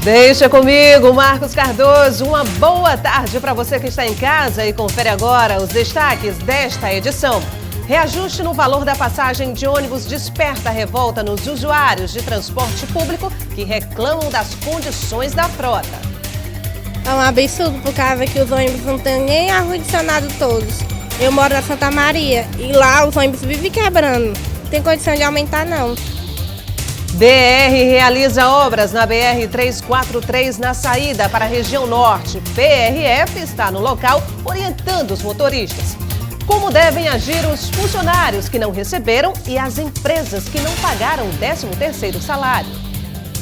Deixa comigo, Marcos Cardoso. Uma boa tarde para você que está em casa e confere agora os destaques desta edição. Reajuste no valor da passagem de ônibus desperta revolta nos usuários de transporte público que reclamam das condições da frota. É um absurdo por causa que os ônibus não têm nem ar-condicionado todos. Eu moro na Santa Maria e lá os ônibus vivem quebrando. Não tem condição de aumentar, não. BR realiza obras na BR-343 na saída para a região norte. PRF está no local orientando os motoristas. Como devem agir os funcionários que não receberam e as empresas que não pagaram o 13º salário?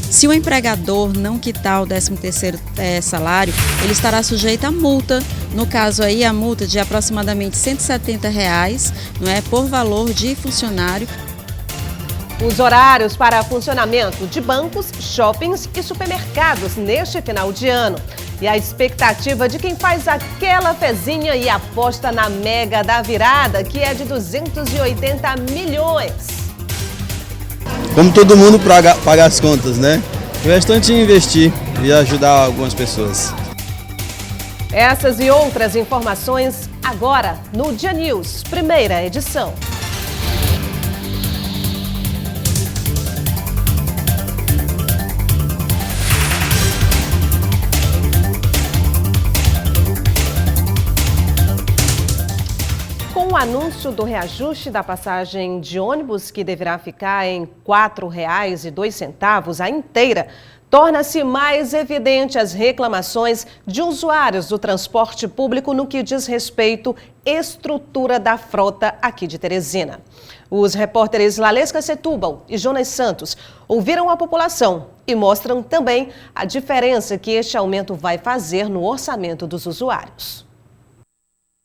Se o empregador não quitar o 13º salário, ele estará sujeito a multa. No caso aí, a multa de aproximadamente R$ 170, não é, por valor de funcionário. Os horários para funcionamento de bancos, shoppings e supermercados neste final de ano. E a expectativa de quem faz aquela fezinha e aposta na mega da virada, que é de 280 milhões. Como todo mundo pagar as contas, né? O restante é investir e ajudar algumas pessoas. Essas e outras informações agora no Dia News, primeira edição. Com o anúncio do reajuste da passagem de ônibus, que deverá ficar em R$ 4,02 a inteira, torna-se mais evidente as reclamações de usuários do transporte público no que diz respeito à estrutura da frota aqui de Teresina. Os repórteres Lalesca Setúbal e Jonas Santos ouviram a população e mostram também a diferença que este aumento vai fazer no orçamento dos usuários.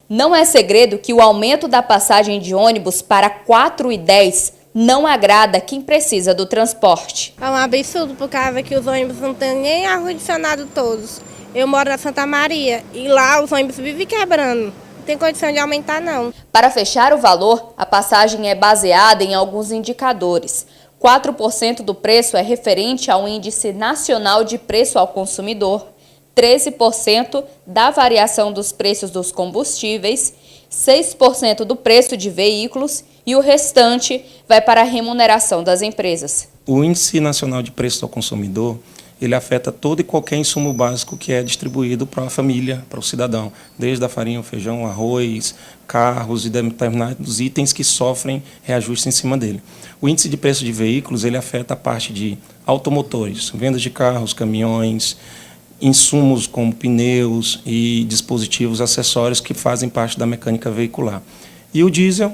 Não é segredo que o aumento da passagem de ônibus para R$ 4,10 não agrada quem precisa do transporte. É um absurdo por causa que os ônibus não têm nem ar-condicionado todos. Eu moro na Santa Maria e lá os ônibus vivem quebrando. Não tem condição de aumentar, não. Para fechar o valor, a passagem é baseada em alguns indicadores. 4% do preço é referente ao Índice Nacional de Preço ao Consumidor. 13% da variação dos preços dos combustíveis, 6% do preço de veículos e o restante vai para a remuneração das empresas. O Índice Nacional de Preço ao Consumidor, ele afeta todo e qualquer insumo básico que é distribuído para a família, para o cidadão, desde a farinha, o feijão, o arroz, carros e determinados itens que sofrem reajuste em cima dele. O Índice de Preço de Veículos, ele afeta a parte de automotores, vendas de carros, caminhões, insumos como pneus e dispositivos acessórios que fazem parte da mecânica veicular. E o diesel,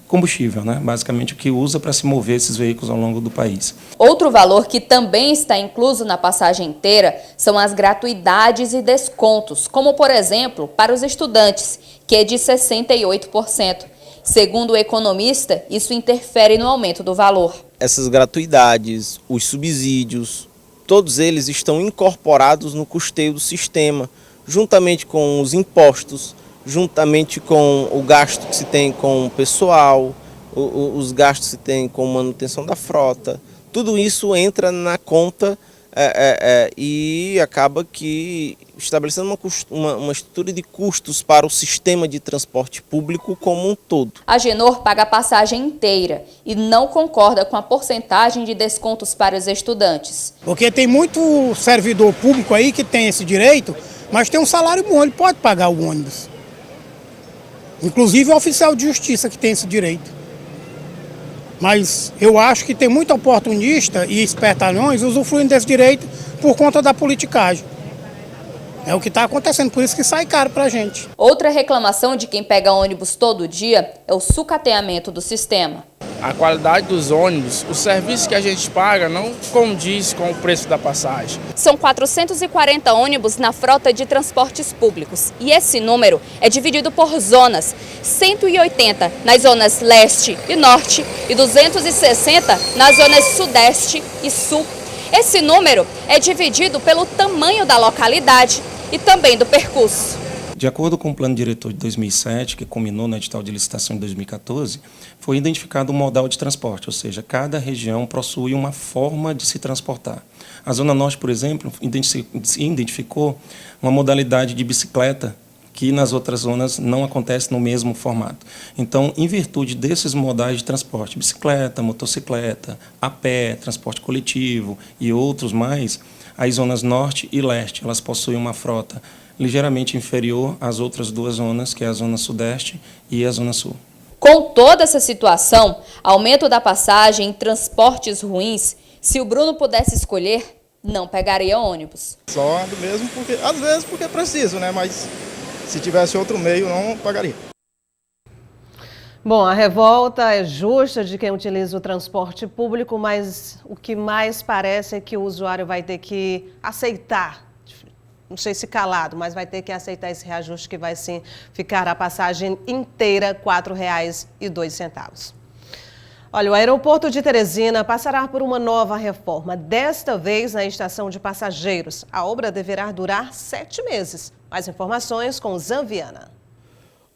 combustível, né? Basicamente o que usa para se mover esses veículos ao longo do país. Outro valor que também está incluso na passagem inteira são as gratuidades e descontos, como por exemplo para os estudantes, que é de 68%. Segundo o economista, isso interfere no aumento do valor. Essas gratuidades, os subsídios, todos eles estão incorporados no custeio do sistema, juntamente com os impostos, juntamente com o gasto que se tem com o pessoal, os gastos que se tem com manutenção da frota. Tudo isso entra na conta e acaba que estabelecendo uma estrutura de custos para o sistema de transporte público como um todo. A Agenor paga a passagem inteira e não concorda com a porcentagem de descontos para os estudantes. Porque tem muito servidor público aí que tem esse direito, mas tem um salário bom, ele pode pagar o ônibus. Inclusive o oficial de justiça que tem esse direito. Mas eu acho que tem muito oportunista e espertalhões usufruindo desse direito por conta da politicagem. É o que está acontecendo, por isso que sai caro para a gente. Outra reclamação de quem pega ônibus todo dia é o sucateamento do sistema. A qualidade dos ônibus, o serviço que a gente paga não condiz com o preço da passagem. São 440 ônibus na frota de transportes públicos e esse número é dividido por zonas. 180 nas zonas leste e norte e 260 nas zonas sudeste e sul. Esse número é dividido pelo tamanho da localidade e também do percurso. De acordo com o Plano Diretor de 2007, que culminou no edital de licitação de 2014, foi identificado um modal de transporte, ou seja, cada região possui uma forma de se transportar. A Zona Norte, por exemplo, identificou uma modalidade de bicicleta que nas outras zonas não acontece no mesmo formato. Então, em virtude desses modais de transporte, bicicleta, motocicleta, a pé, transporte coletivo e outros mais, as zonas Norte e Leste, elas possuem uma frota ligeiramente inferior às outras duas zonas, que é a Zona Sudeste e a Zona Sul. Com toda essa situação, aumento da passagem em transportes ruins, se o Bruno pudesse escolher, não pegaria ônibus. Só ando mesmo porque, às vezes, porque é preciso, né? Mas se tivesse outro meio, não pagaria. Bom, a revolta é justa de quem utiliza o transporte público, mas o que mais parece é que o usuário vai ter que aceitar, não sei se calado, mas vai ter que aceitar esse reajuste que vai sim ficar a passagem inteira R$ 4,02. Olha, o aeroporto de Teresina passará por uma nova reforma, desta vez na estação de passageiros. A obra deverá durar 7 meses. Mais informações com Zanviana.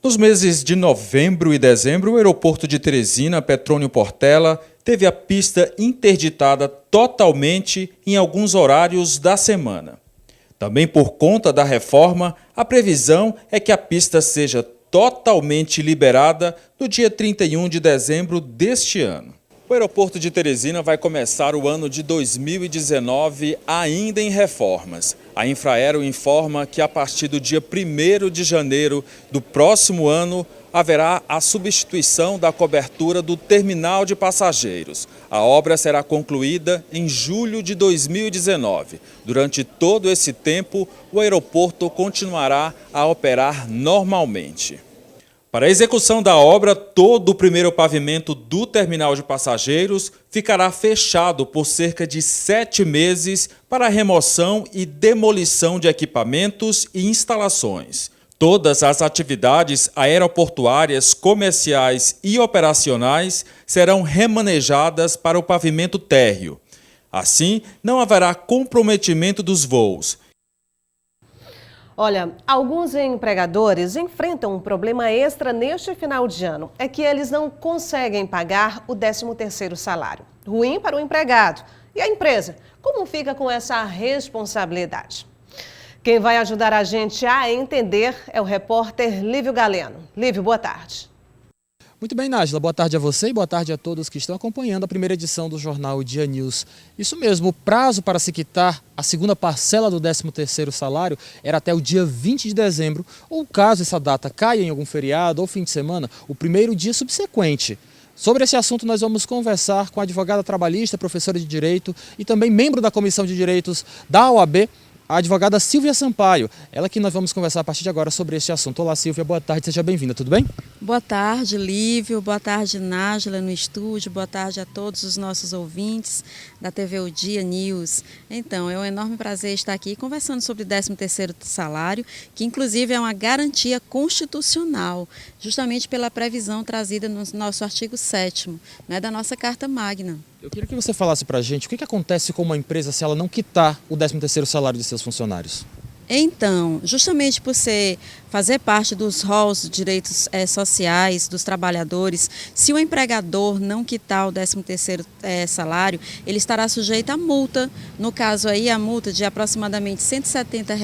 Nos meses de novembro e dezembro, o aeroporto de Teresina, Petrônio Portela, teve a pista interditada totalmente em alguns horários da semana. Também por conta da reforma, a previsão é que a pista seja totalmente liberada no dia 31 de dezembro deste ano. O aeroporto de Teresina vai começar o ano de 2019 ainda em reformas. A Infraero informa que a partir do dia 1º de janeiro do próximo ano haverá a substituição da cobertura do terminal de passageiros. A obra será concluída em julho de 2019. Durante todo esse tempo, o aeroporto continuará a operar normalmente. Para a execução da obra, todo o primeiro pavimento do terminal de passageiros ficará fechado por cerca de 7 meses para remoção e demolição de equipamentos e instalações. Todas as atividades aeroportuárias, comerciais e operacionais serão remanejadas para o pavimento térreo. Assim, não haverá comprometimento dos voos. Olha, alguns empregadores enfrentam um problema extra neste final de ano. É que eles não conseguem pagar o 13º salário. Ruim para o empregado. E a empresa? Como fica com essa responsabilidade? Quem vai ajudar a gente a entender é o repórter Lívio Galeno. Lívio, boa tarde. Muito bem, Nájila. Boa tarde a você e boa tarde a todos que estão acompanhando a primeira edição do jornal Dia News. Isso mesmo, o prazo para se quitar a segunda parcela do 13º salário era até o dia 20 de dezembro, ou caso essa data caia em algum feriado ou fim de semana, o primeiro dia subsequente. Sobre esse assunto nós vamos conversar com a advogada trabalhista, professora de Direito e também membro da Comissão de Direitos da OAB, a advogada Silvia Sampaio. Ela que nós vamos conversar a partir de agora sobre este assunto. Olá, Silvia, boa tarde, seja bem-vinda, tudo bem? Boa tarde, Lívio, boa tarde, Nájila, no estúdio, boa tarde a todos os nossos ouvintes da TV O Dia News. Então, é um enorme prazer estar aqui conversando sobre o 13º salário, que inclusive é uma garantia constitucional, justamente pela previsão trazida no nosso artigo 7º, né, da nossa Carta Magna. Eu queria que você falasse para a gente o que acontece com uma empresa se ela não quitar o 13º salário de seus funcionários. Então, justamente por fazer parte dos rolos de direitos sociais dos trabalhadores, se o empregador não quitar o 13º salário, ele estará sujeito a multa. No caso aí, a multa de aproximadamente R$ 170,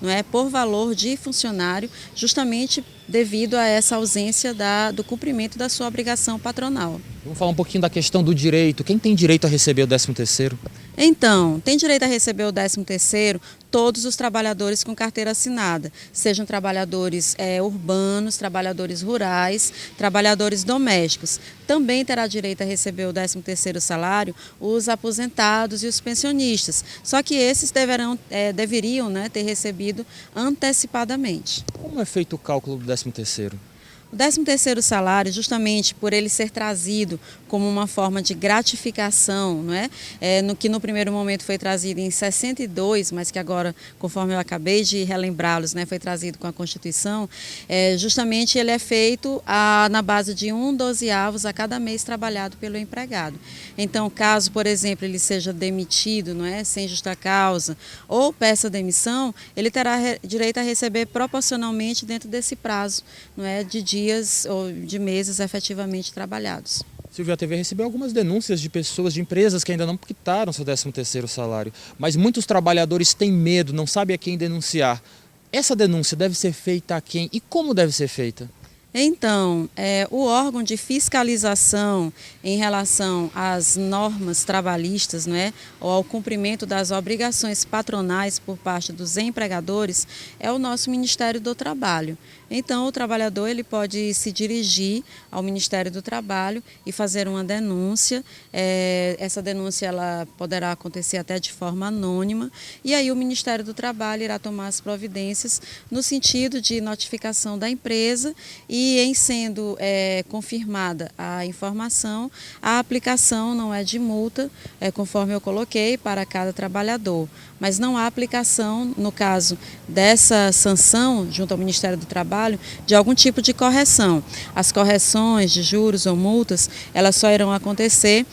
não é, por valor de funcionário, justamente devido a essa ausência do cumprimento da sua obrigação patronal. Vamos falar um pouquinho da questão do direito. Quem tem direito a receber o 13º? Então, tem direito a receber o 13º todos os trabalhadores com carteira assinada, sejam trabalhadores urbanos, trabalhadores rurais, trabalhadores domésticos. Também terá direito a receber o 13º salário os aposentados e os pensionistas, só que esses deveriam, né, ter recebido antecipadamente. Como é feito o cálculo do 13º? O 13º salário, justamente por ele ser trazido como uma forma de gratificação, não é? Que no primeiro momento foi trazido em 62, mas que agora, conforme eu acabei de relembrá-los, né, foi trazido com a Constituição, justamente ele é feito na base de 1/12 a cada mês trabalhado pelo empregado. Então, caso, por exemplo, ele seja demitido, não é, sem justa causa, ou peça demissão, ele terá direito a receber proporcionalmente dentro desse prazo, não é, de dias ou de meses efetivamente trabalhados. Silvia, a TV recebeu algumas denúncias de pessoas, de empresas que ainda não quitaram seu 13º salário, mas muitos trabalhadores têm medo, não sabem a quem denunciar. Essa denúncia deve ser feita a quem e como deve ser feita? Então, o órgão de fiscalização em relação às normas trabalhistas, não é, ou ao cumprimento das obrigações patronais por parte dos empregadores, é o nosso Ministério do Trabalho. Então, o trabalhador ele pode se dirigir ao Ministério do Trabalho e fazer uma denúncia. Essa denúncia ela poderá acontecer até de forma anônima, e aí o Ministério do Trabalho irá tomar as providências no sentido de notificação da empresa e, em sendo confirmada a informação, a aplicação não é de multa, conforme eu coloquei, para cada trabalhador. Mas não há aplicação, no caso dessa sanção, junto ao Ministério do Trabalho, de algum tipo de correção. As correções de juros ou multas, elas só irão acontecer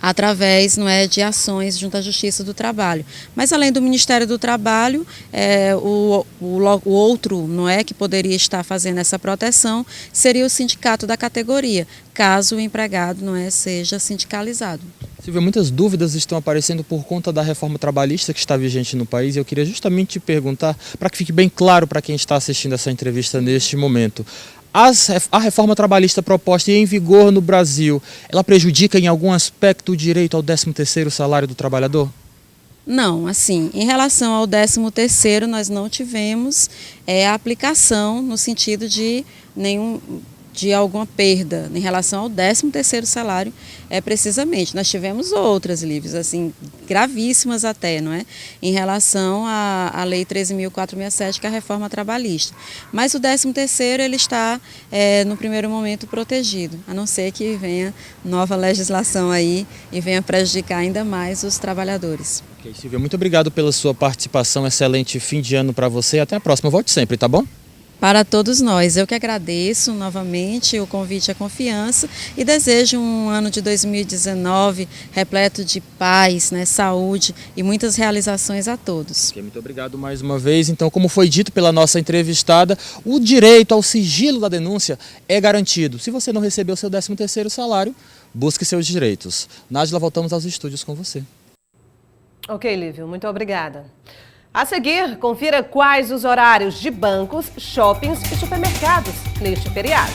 através, não é, de ações junto à Justiça do Trabalho. Mas além do Ministério do Trabalho, o outro, não é, que poderia estar fazendo essa proteção seria o sindicato da categoria, caso o empregado, não é, seja sindicalizado. Silvia, muitas dúvidas estão aparecendo por conta da reforma trabalhista que está vigente no país, e eu queria justamente te perguntar, para que fique bem claro para quem está assistindo essa entrevista neste momento: a reforma trabalhista proposta e em vigor no Brasil, ela prejudica em algum aspecto o direito ao 13º salário do trabalhador? Não, assim, em relação ao 13º, nós não tivemos a aplicação no sentido de alguma perda em relação ao 13º salário, precisamente. Nós tivemos outras, Lívios, assim, gravíssimas até, não é? Em relação à Lei 13.467, que é a reforma trabalhista. Mas o 13º, ele está, no primeiro momento, protegido, a não ser que venha nova legislação aí e venha prejudicar ainda mais os trabalhadores. Ok, Silvia, muito obrigado pela sua participação, excelente fim de ano para você, até a próxima, volte sempre, tá bom? Para todos nós, eu que agradeço novamente o convite e a confiança e desejo um ano de 2019 repleto de paz, né, saúde e muitas realizações a todos. Okay, muito obrigado mais uma vez. Então, como foi dito pela nossa entrevistada, o direito ao sigilo da denúncia é garantido. Se você não recebeu seu 13º salário, busque seus direitos. Nájila, voltamos aos estúdios com você. Ok, Lívio, muito obrigada. A seguir, confira quais os horários de bancos, shoppings e supermercados neste feriado.